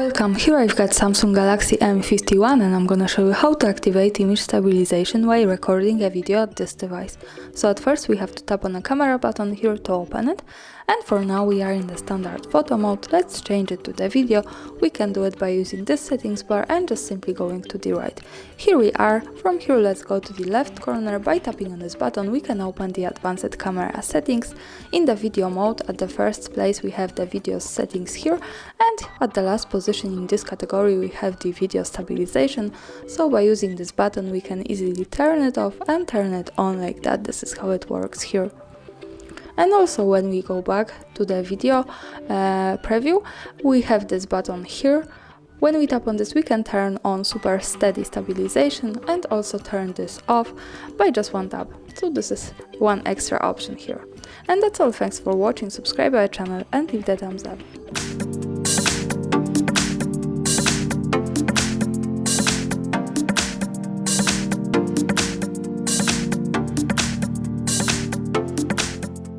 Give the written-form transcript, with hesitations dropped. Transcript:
Welcome, here I've got Samsung Galaxy M51 and I'm gonna show you how to activate image stabilization while recording a video at this device. So at first we have to tap on the camera button here to open it, and for now we are in the standard photo mode. Let's change it to the video. We can do it by using this settings bar and just simply going to the right. Here we are. From here let's go to the left corner. By tapping on this button we can open the advanced camera settings. In the video mode, at the first place we have the video settings here, and at the last position in this category we have the video stabilization. So by using this button we can easily turn it off and turn it on like that. This is how it works here. And also when we go back to the video preview, we have this button here. When we tap on this we can turn on super steady stabilization and also turn this off by just one tap. So this is one extra option here. And that's all. Thanks for watching, subscribe our channel and leave the thumbs up.